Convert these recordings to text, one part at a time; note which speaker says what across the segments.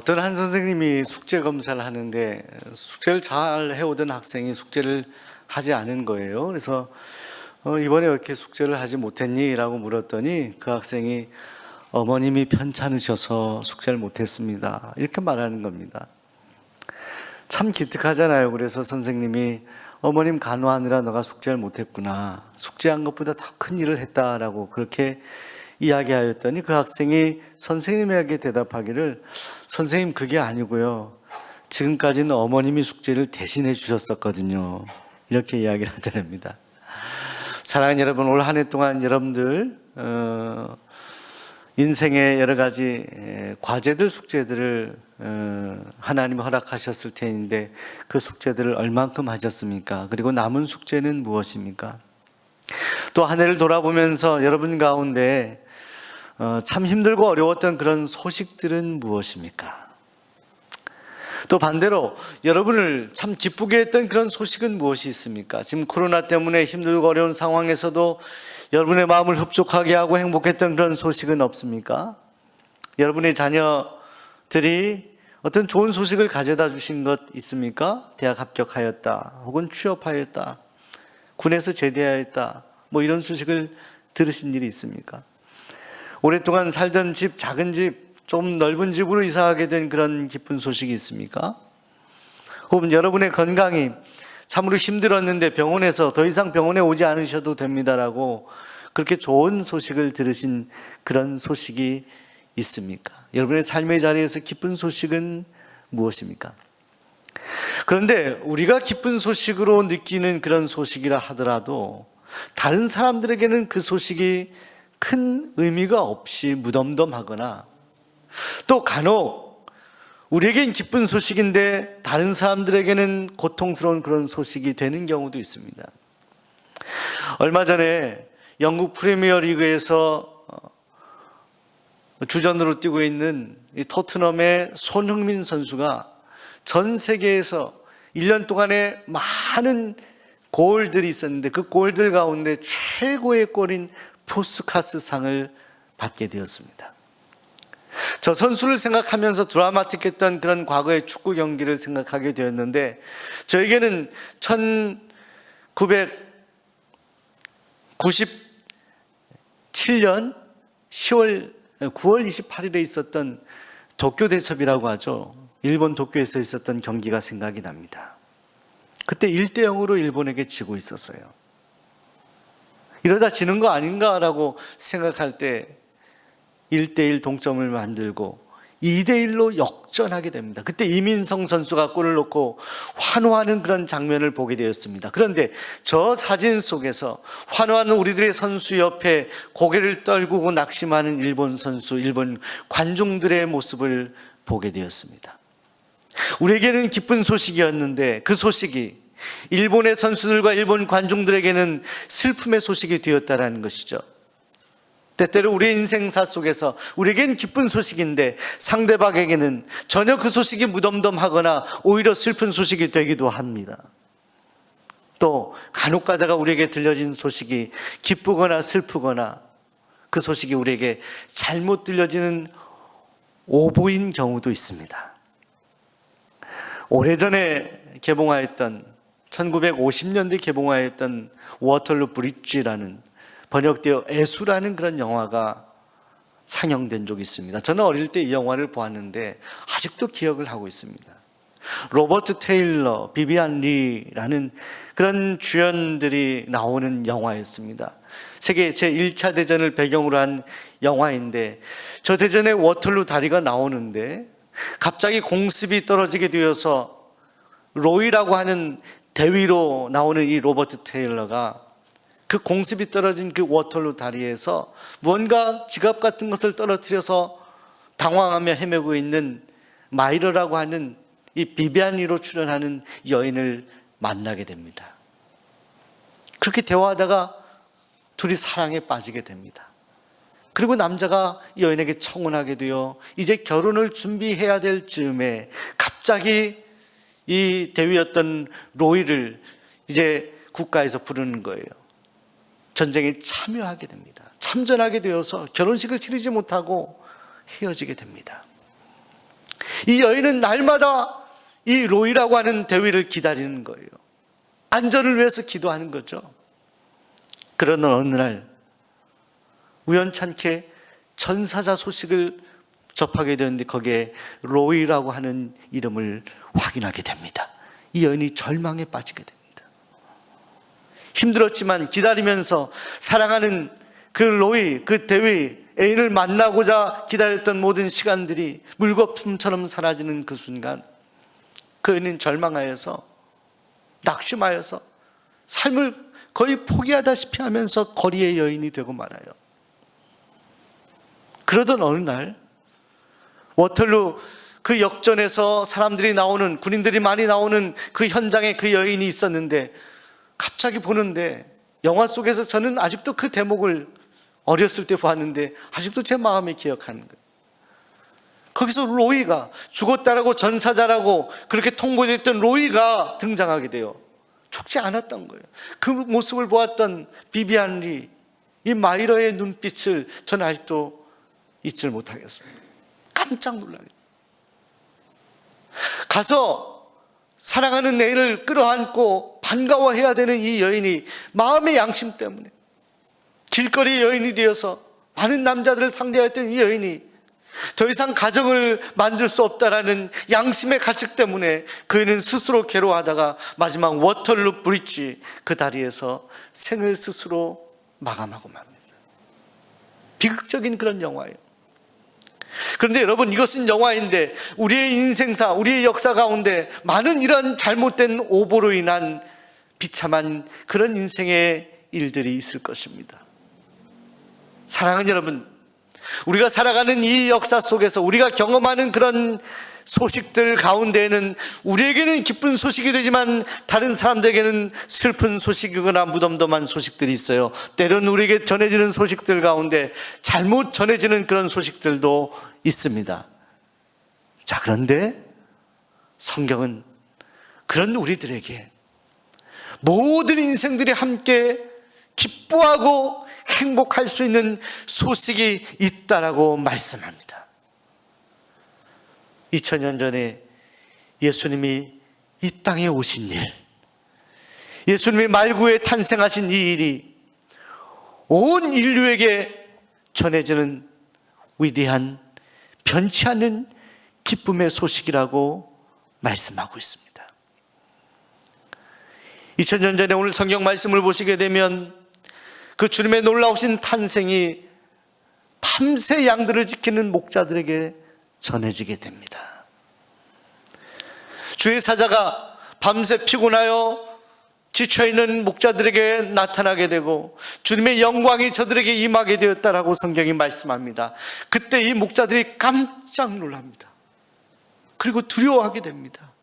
Speaker 1: 어떤 한 선생님이 숙제 검사를 하는데 숙제를 잘 해오던 학생이 숙제를 하지 않은 거예요. 그래서 이번에 왜 이렇게 숙제를 하지 못했니? 라고 물었더니 그 학생이 어머님이 편찮으셔서 숙제를 못했습니다. 이렇게 말하는 겁니다. 참 기특하잖아요. 그래서 선생님이 어머님 간호하느라 너가 숙제를 못했구나. 숙제한 것보다 더 큰 일을 했다라고 그렇게 이야기하였더니 그 학생이 선생님에게 대답하기를 선생님 그게 아니고요. 지금까지는 어머님이 숙제를 대신해 주셨었거든요. 이렇게 이야기를 하더랍니다. 사랑하는 여러분, 올 한 해 동안 여러분들 인생의 여러 가지 과제들, 숙제들을 하나님이 허락하셨을 텐데 그 숙제들을 얼만큼 하셨습니까? 그리고 남은 숙제는 무엇입니까? 또 한 해를 돌아보면서 여러분 가운데 참 힘들고 어려웠던 그런 소식들은 무엇입니까? 또 반대로 여러분을 참 기쁘게 했던 그런 소식은 무엇이 있습니까? 지금 코로나 때문에 힘들고 어려운 상황에서도 여러분의 마음을 흡족하게 하고 행복했던 그런 소식은 없습니까? 여러분의 자녀들이 어떤 좋은 소식을 가져다 주신 것 있습니까? 대학 합격하였다, 혹은 취업하였다, 군에서 제대하였다, 뭐 이런 소식을 들으신 일이 있습니까? 오랫동안 살던 집, 작은 집, 좀 넓은 집으로 이사하게 된 그런 기쁜 소식이 있습니까? 혹은 여러분의 건강이 참으로 힘들었는데 병원에서 더 이상 병원에 오지 않으셔도 됩니다라고 그렇게 좋은 소식을 들으신 그런 소식이 있습니까? 여러분의 삶의 자리에서 기쁜 소식은 무엇입니까? 그런데 우리가 기쁜 소식으로 느끼는 그런 소식이라 하더라도 다른 사람들에게는 그 소식이 큰 의미가 없이 무덤덤하거나 또 간혹 우리에겐 기쁜 소식인데 다른 사람들에게는 고통스러운 그런 소식이 되는 경우도 있습니다. 얼마 전에 영국 프리미어 리그에서 주전으로 뛰고 있는 이 토트넘의 손흥민 선수가 전 세계에서 1년 동안에 많은 골들이 있었는데 그 골들 가운데 최고의 골인 푸스카스 상을 받게 되었습니다. 저 선수를 생각하면서 드라마틱했던 그런 과거의 축구 경기를 생각하게 되었는데 저에게는 1997년 9월 28일에 있었던 도쿄 대첩이라고 하죠. 일본 도쿄에서 있었던 경기가 생각이 납니다. 그때 1대0으로 일본에게 지고 있었어요. 이러다 지는 거 아닌가라고 생각할 때 1대1 동점을 만들고 2대1로 역전하게 됩니다. 그때 이민성 선수가 골을 넣고 환호하는 그런 장면을 보게 되었습니다. 그런데 저 사진 속에서 환호하는 우리들의 선수 옆에 고개를 떨구고 낙심하는 일본 선수, 일본 관중들의 모습을 보게 되었습니다. 우리에게는 기쁜 소식이었는데 그 소식이 일본의 선수들과 일본 관중들에게는 슬픔의 소식이 되었다는 것이죠. 때때로 우리의 인생사 속에서 우리에게는 기쁜 소식인데 상대방에게는 전혀 그 소식이 무덤덤하거나 오히려 슬픈 소식이 되기도 합니다. 또 간혹 가다가 우리에게 들려진 소식이 기쁘거나 슬프거나 그 소식이 우리에게 잘못 들려지는 오보인 경우도 있습니다. 오래전에 개봉하였던 1950년대 개봉하였던 워털루 브릿지라는 번역되어 애수라는 그런 영화가 상영된 적이 있습니다. 저는 어릴 때 이 영화를 보았는데 아직도 기억을 하고 있습니다. 로버트 테일러, 비비안 리라는 그런 주연들이 나오는 영화였습니다. 세계 제1차 대전을 배경으로 한 영화인데 저 대전에 워털루 다리가 나오는데 갑자기 공습이 떨어지게 되어서 로이라고 하는 대위로 나오는 이 로버트 테일러가 그 공습이 떨어진 그 워털루 다리에서 무언가 지갑 같은 것을 떨어뜨려서 당황하며 헤매고 있는 마이러라고 하는 이 비비안리로 출연하는 여인을 만나게 됩니다. 그렇게 대화하다가 둘이 사랑에 빠지게 됩니다. 그리고 남자가 여인에게 청혼하게 되어 이제 결혼을 준비해야 될 즈음에 갑자기 이 대위였던 로이를 이제 국가에서 부르는 거예요. 전쟁에 참여하게 됩니다. 참전하게 되어서 결혼식을 치르지 못하고 헤어지게 됩니다. 이 여인은 날마다 이 로이라고 하는 대위를 기다리는 거예요. 안전을 위해서 기도하는 거죠. 그러던 어느 날 우연찮게 전사자 소식을 접하게 되는데 거기에 로이라고 하는 이름을 확인하게 됩니다. 이 여인이 절망에 빠지게 됩니다. 힘들었지만 기다리면서 사랑하는 그 로이, 그 대위, 애인을 만나고자 기다렸던 모든 시간들이 물거품처럼 사라지는 그 순간 그 여인은 절망하여서, 낙심하여서 삶을 거의 포기하다시피 하면서 거리의 여인이 되고 말아요. 그러던 어느 날 워털루 그 역전에서 사람들이 나오는, 군인들이 많이 나오는 그 현장에 그 여인이 있었는데 갑자기 보는데, 영화 속에서 저는 아직도 그 대목을 어렸을 때 봤는데 아직도 제 마음에 기억하는 거예요. 거기서 로이가, 죽었다라고 전사자라고 그렇게 통보됐던 로이가 등장하게 돼요. 죽지 않았던 거예요. 그 모습을 보았던 비비안 리, 이 마이러의 눈빛을 저는 아직도 잊지를 못하겠어요. 깜짝 놀라게. 가서 사랑하는 애인을 끌어안고 반가워해야 되는 이 여인이 마음의 양심 때문에 길거리 여인이 되어서 많은 남자들을 상대했던 이 여인이 더 이상 가정을 만들 수 없다라는 양심의 가책 때문에 그는 스스로 괴로워하다가 마지막 워털루 브릿지 그 다리에서 생을 스스로 마감하고 맙니다. 비극적인 그런 영화예요. 그런데 여러분, 이것은 영화인데 우리의 인생사, 우리의 역사 가운데 많은 이런 잘못된 오보로 인한 비참한 그런 인생의 일들이 있을 것입니다. 사랑하는 여러분, 우리가 살아가는 이 역사 속에서 우리가 경험하는 그런 소식들 가운데에는 우리에게는 기쁜 소식이 되지만 다른 사람들에게는 슬픈 소식이거나 무덤덤한 소식들이 있어요. 때로는 우리에게 전해지는 소식들 가운데 잘못 전해지는 그런 소식들도 있습니다. 자, 그런데 성경은 그런 우리들에게 모든 인생들이 함께 기뻐하고 행복할 수 있는 소식이 있다라고 말씀합니다. 2000년 전에 예수님이 이 땅에 오신 일, 예수님이 말구에 탄생하신 이 일이 온 인류에게 전해지는 위대한 변치 않는 기쁨의 소식이라고 말씀하고 있습니다. 2000년 전에 오늘 성경 말씀을 보시게 되면 그 주님의 놀라우신 탄생이 밤새 양들을 지키는 목자들에게 전해지게 됩니다. 주의 사자가 밤새 피곤하여 지쳐있는 목자들에게 나타나게 되고 주님의 영광이 저들에게 임하게 되었다라고 성경이 말씀합니다. 그때 이 목자들이 깜짝 놀랍니다. 그리고 두려워하게 됩니다.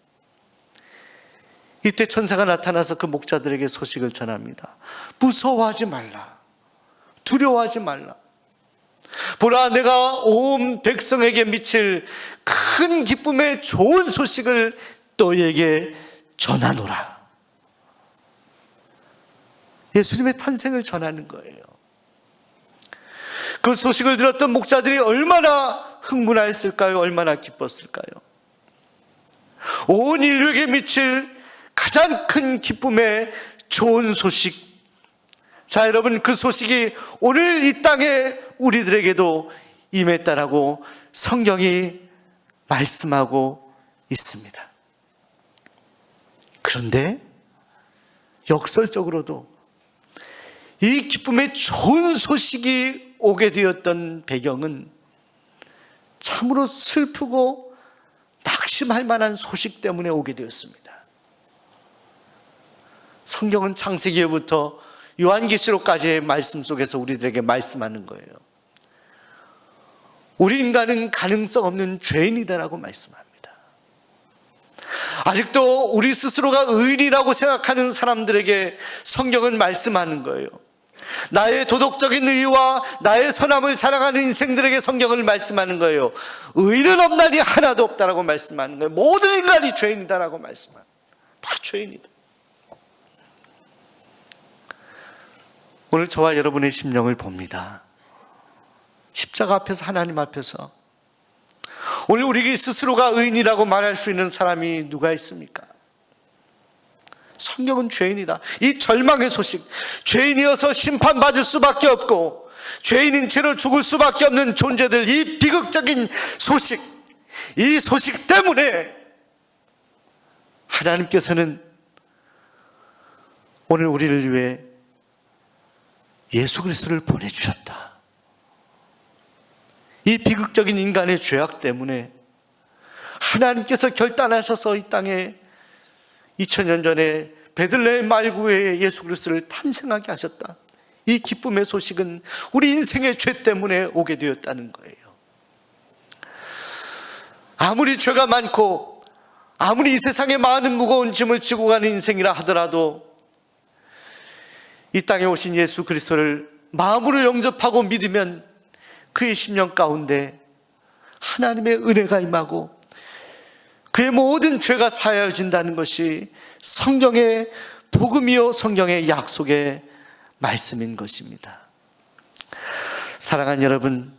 Speaker 1: 이때 천사가 나타나서 그 목자들에게 소식을 전합니다. 무서워하지 말라. 두려워하지 말라. 보라, 내가 온 백성에게 미칠 큰 기쁨의 좋은 소식을 너희에게 전하노라. 예수님의 탄생을 전하는 거예요. 그 소식을 들었던 목자들이 얼마나 흥분했을까요? 얼마나 기뻤을까요? 온 인류에게 미칠 가장 큰 기쁨의 좋은 소식. 자, 여러분, 그 소식이 오늘 이 땅에 우리들에게도 임했다라고 성경이 말씀하고 있습니다. 그런데 역설적으로도 이 기쁨의 좋은 소식이 오게 되었던 배경은 참으로 슬프고 낙심할 만한 소식 때문에 오게 되었습니다. 성경은 창세기부터 요한계시록까지의 말씀 속에서 우리들에게 말씀하는 거예요. 우리 인간은 가능성 없는 죄인이다라고 말씀합니다. 아직도 우리 스스로가 의인이라고 생각하는 사람들에게 성경은 말씀하는 거예요. 나의 도덕적인 의와 나의 선함을 자랑하는 인생들에게 성경을 말씀하는 거예요. 의인은 없나니 하나도 없다라고 말씀하는 거예요. 모든 인간이 죄인이다라고 말씀하는 거예요. 다 죄인이다. 오늘 저와 여러분의 심령을 봅니다. 십자가 앞에서, 하나님 앞에서 오늘 우리 스스로가 의인이라고 말할 수 있는 사람이 누가 있습니까? 성경은 죄인이다. 이 절망의 소식, 죄인이어서 심판받을 수밖에 없고 죄인인 채로 죽을 수밖에 없는 존재들, 이 비극적인 소식, 이 소식 때문에 하나님께서는 오늘 우리를 위해 예수 그리스도를 보내주셨다. 이 비극적인 인간의 죄악 때문에 하나님께서 결단하셔서 이 땅에 2000년 전에 베들레헴 말구에 예수 그리스도를 탄생하게 하셨다. 이 기쁨의 소식은 우리 인생의 죄 때문에 오게 되었다는 거예요. 아무리 죄가 많고 아무리 이 세상에 많은 무거운 짐을 지고 가는 인생이라 하더라도 이 땅에 오신 예수 그리스도를 마음으로 영접하고 믿으면 그의 심령 가운데 하나님의 은혜가 임하고 그의 모든 죄가 사하여진다는 것이 성경의 복음이요 성경의 약속의 말씀인 것입니다. 사랑하는 여러분,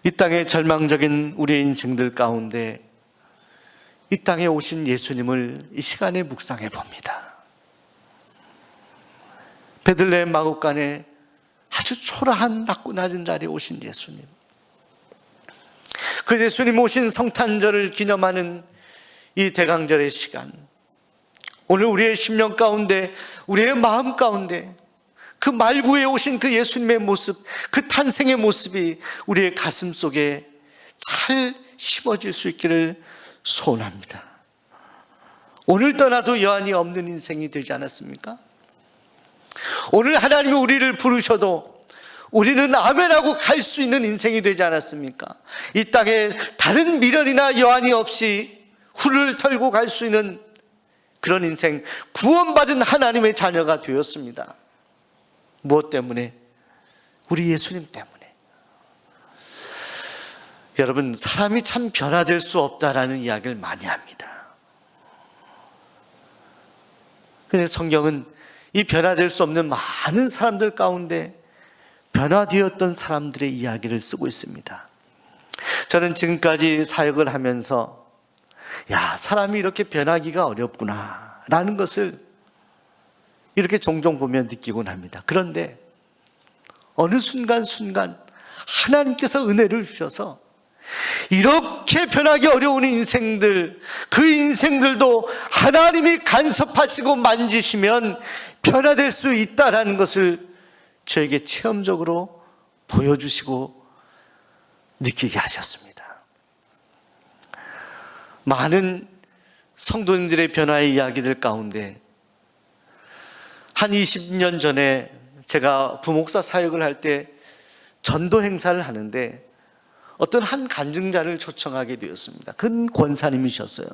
Speaker 1: 이 땅의 절망적인 우리의 인생들 가운데 이 땅에 오신 예수님을 이 시간에 묵상해 봅니다. 베들레헴 마구간에 아주 초라한 낮고 낮은 자리에 오신 예수님, 그 예수님 오신 성탄절을 기념하는 이 대강절의 시간, 오늘 우리의 심령 가운데, 우리의 마음 가운데 그 말구에 오신 그 예수님의 모습, 그 탄생의 모습이 우리의 가슴 속에 잘 심어질 수 있기를 소원합니다. 오늘 떠나도 여한이 없는 인생이 되지 않았습니까? 오늘 하나님이 우리를 부르셔도 우리는 아멘하고 갈 수 있는 인생이 되지 않았습니까? 이 땅에 다른 미련이나 여한이 없이 훌을 털고 갈 수 있는 그런 인생, 구원받은 하나님의 자녀가 되었습니다. 무엇 때문에? 우리 예수님 때문에. 여러분, 사람이 참 변화될 수 없다라는 이야기를 많이 합니다. 근데 성경은 이 변화될 수 없는 많은 사람들 가운데 변화되었던 사람들의 이야기를 쓰고 있습니다. 저는 지금까지 사역을 하면서 사람이 이렇게 변하기가 어렵구나 라는 것을 이렇게 종종 보면 느끼곤 합니다. 그런데 어느 순간 하나님께서 은혜를 주셔서 이렇게 변하기 어려운 인생들, 그 인생들도 하나님이 간섭하시고 만지시면 변화될 수 있다라는 것을 저에게 체험적으로 보여주시고 느끼게 하셨습니다. 많은 성도님들의 변화의 이야기들 가운데 한 20년 전에 제가 부목사 사역을 할 때 전도 행사를 하는데 어떤 한 간증자를 초청하게 되었습니다. 그는 권사님이셨어요.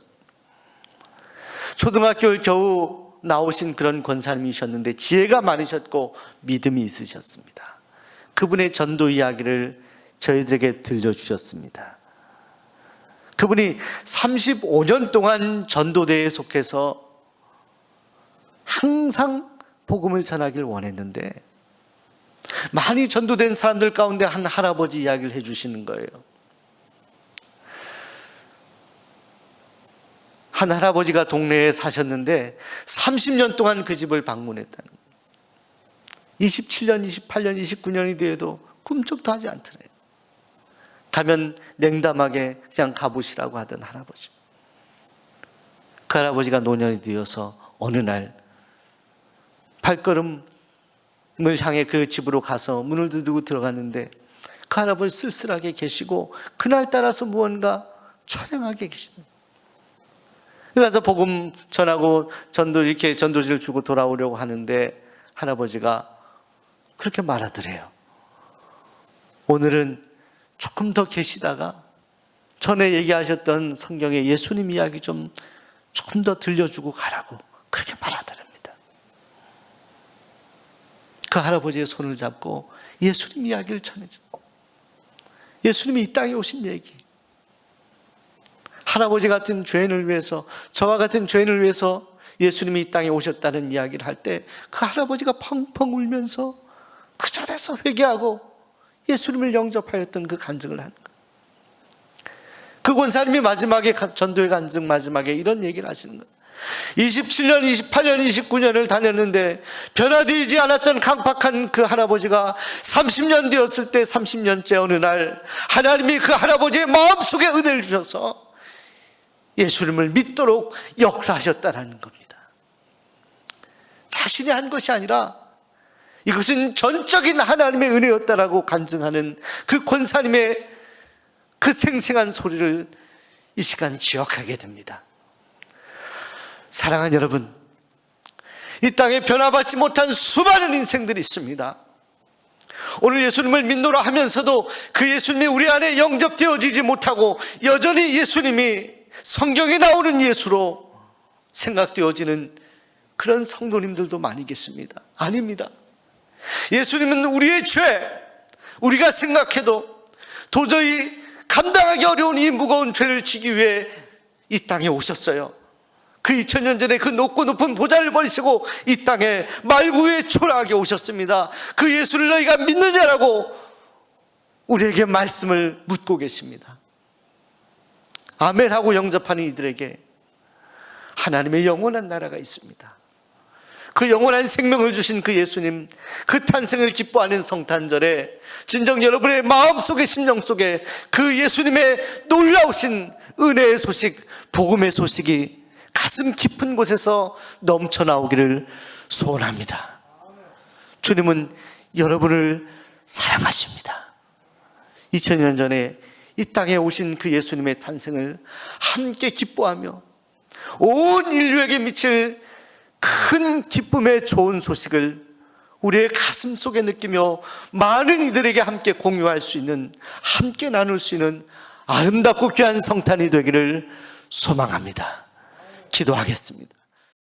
Speaker 1: 초등학교를 겨우 나오신 그런 권사님이셨는데 지혜가 많으셨고 믿음이 있으셨습니다. 그분의 전도 이야기를 저희들에게 들려주셨습니다. 그분이 35년 동안 전도대에 속해서 항상 복음을 전하기를 원했는데 많이 전도된 사람들 가운데 한 할아버지 이야기를 해주시는 거예요. 한 할아버지가 동네에 사셨는데 30년 동안 그 집을 방문했다는 거예요. 27년, 28년, 29년이 되어도 꿈쩍도 하지 않더래요. 가면 냉담하게 그냥 가보시라고 하던 할아버지. 그 할아버지가 노년이 되어서 어느 날 발걸음을 향해 그 집으로 가서 문을 두드리고 들어갔는데 그 할아버지 쓸쓸하게 계시고 그날따라서 무언가 초량하게 계시다. 가서 복음 전하고 이렇게 전도지를 주고 돌아오려고 하는데 할아버지가 그렇게 말하더래요. 오늘은 조금 더 계시다가 전에 얘기하셨던 성경의 예수님 이야기 조금 더 들려주고 가라고 그렇게 말하더랍니다. 그 할아버지의 손을 잡고 예수님 이야기를 전해줘. 예수님이 이 땅에 오신 얘기. 할아버지 같은 죄인을 위해서, 저와 같은 죄인을 위해서 예수님이 이 땅에 오셨다는 이야기를 할 때 그 할아버지가 펑펑 울면서 그 자리에서 회개하고 예수님을 영접하였던 그 간증을 하는 거예요. 그 권사님이 마지막에 전도회 간증 마지막에 이런 얘기를 하시는 거예요. 27년, 28년, 29년을 다녔는데 변화되지 않았던 강팍한 그 할아버지가 30년 되었을 때 30년째 어느 날 하나님이 그 할아버지의 마음속에 은혜를 주셔서 예수님을 믿도록 역사하셨다는 겁니다. 자신이 한 것이 아니라 이것은 전적인 하나님의 은혜였다라고 간증하는 그 권사님의 그 생생한 소리를 이 시간 기억하게 됩니다. 사랑하는 여러분, 이 땅에 변화받지 못한 수많은 인생들이 있습니다. 오늘 예수님을 믿노라 하면서도 그 예수님이 우리 안에 영접되어지지 못하고 여전히 예수님이 성경에 나오는 예수로 생각되어지는 그런 성도님들도 많이 계십니다. 아닙니다. 예수님은 우리의 죄, 우리가 생각해도 도저히 감당하기 어려운 이 무거운 죄를 지기 위해 이 땅에 오셨어요. 그 2000년 전에 그 높고 높은 보좌를 버리시고 이 땅에 말구에 초라하게 오셨습니다. 그 예수를 너희가 믿느냐라고 우리에게 말씀을 묻고 계십니다. 아멘하고 영접하는 이들에게 하나님의 영원한 나라가 있습니다. 그 영원한 생명을 주신 그 예수님, 그 탄생을 기뻐하는 성탄절에 진정 여러분의 마음속에 심령 속에 그 예수님의 놀라우신 은혜의 소식, 복음의 소식이 가슴 깊은 곳에서 넘쳐나오기를 소원합니다. 주님은 여러분을 사랑하십니다. 2000년 전에 이 땅에 오신 그 예수님의 탄생을 함께 기뻐하며 온 인류에게 미칠 큰 기쁨의 좋은 소식을 우리의 가슴 속에 느끼며 많은 이들에게 함께 공유할 수 있는, 함께 나눌 수 있는 아름답고 귀한 성탄이 되기를 소망합니다. 기도하겠습니다.